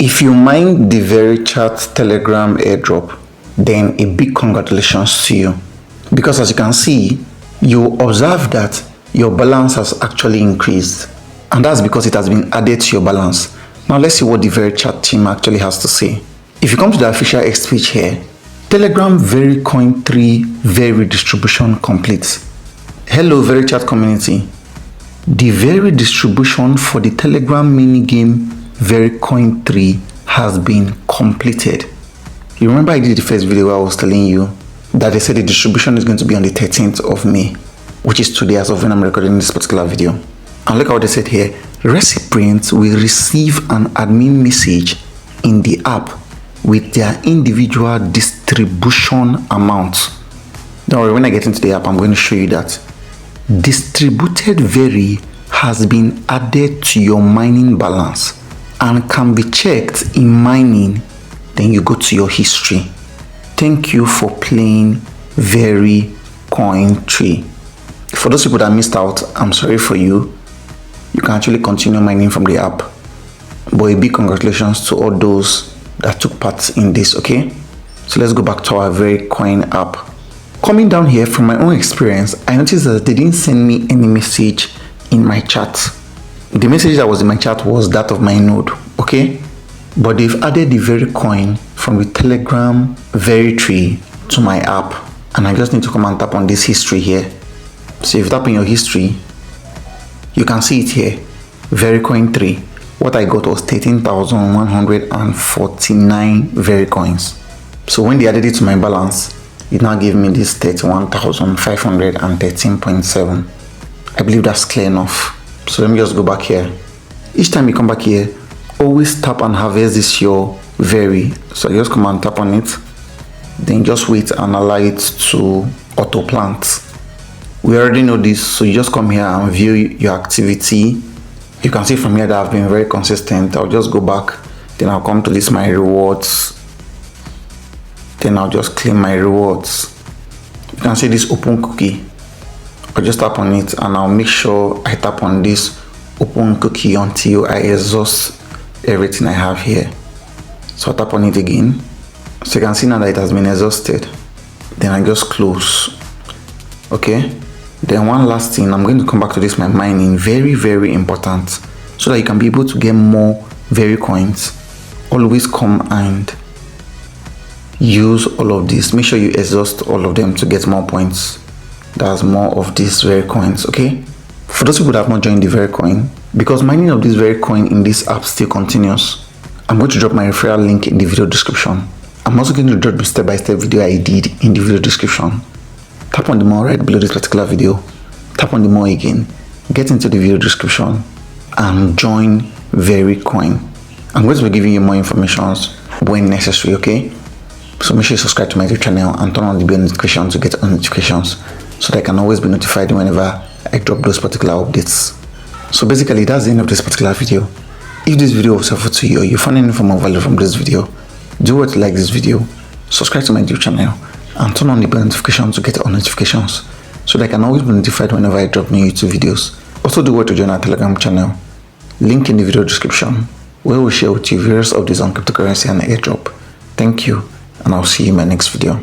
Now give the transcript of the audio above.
If you mine the VeryChat Telegram airdrop, then a big congratulations to you. Because as you can see, you observe that your balance has actually increased. And that's because it has been added to your balance. Now let's see what the VeryChat team actually has to say. If you come to the official X page here, Telegram VeryCoin 3 Very distribution complete. Hello VeryChat community. The Very distribution for the Telegram mini game VeryCoin 3 has been completed. You remember I did the first video where I was telling you that they said the distribution is going to be on the 13th of May, which is today as of when I'm recording this particular video. And look at what they said here. Recipients will receive an admin message in the app with their individual distribution amount. Don't worry, when I get into the app, I'm going to show you that. Distributed Very has been added to your mining balance and can be checked in mining. Then you go to your history. Thank you for playing VeryCoin 3. For those people that missed out, I'm sorry for you. You can actually continue mining from the app. But a big congratulations to all those that took part in this, okay? So let's go back to our VeryCoin app. Coming down here, from my own experience, I noticed that they didn't send me any message in my chat. The message that was in my chat was that of my node, okay? But they've added the VeryCoin from the Telegram VeryTree to my app. And I just need to come and tap on this history here. So if you tap on your history, you can see it here, VeryCoin 3. What I got was 13,149 VeryCoins. So when they added it to my balance, it now gave me this 31,513.7. I believe that's clear enough. So let me just go back here. Each time you come back here, always tap and harvest this your Very. So just come and tap on it. Then just wait and allow it to auto plant. We already know this, so you just come here and view your activity. You can see from here that I've been very consistent. I'll just go back, then I'll come to this my rewards. Then I'll just claim my rewards. You can see this open cookie. I'll just tap on it and I'll make sure I tap on this open cookie until I exhaust everything I have here. So I'll tap on it again. So you can see now that it has been exhausted. Then I just close. Okay. Then one last thing, I'm going to come back to this my mining. Very, very important. So that you can be able to get more VeryCoins. Always come and use all of this. Make sure you exhaust all of them to get more points. There's more of these VeryCoins, okay? For those people that have not joined the VeryCoin, because mining of this VeryCoin in this app still continues, I'm going to drop my referral link in the video description. I'm also going to drop the step-by-step video I did in the video description. Tap on the more right below this particular video. Tap on the more again. Get into the video description and join VeryCoin. I'm going to be giving you more information when necessary, okay? So make sure you subscribe to my YouTube channel and turn on the bell notification to get notifications so that I can always be notified whenever I drop those particular updates. So basically that's the end of this particular video. If this video was helpful to you or you found any form of value from this video, do what to like this video, subscribe to my YouTube channel and turn on the bell notification to get all notifications so that I can always be notified whenever I drop new YouTube videos. Also do what to join our Telegram channel, link in the video description, where we share with you various updates on cryptocurrency and airdrop. Thank you, and I'll see you in my next video.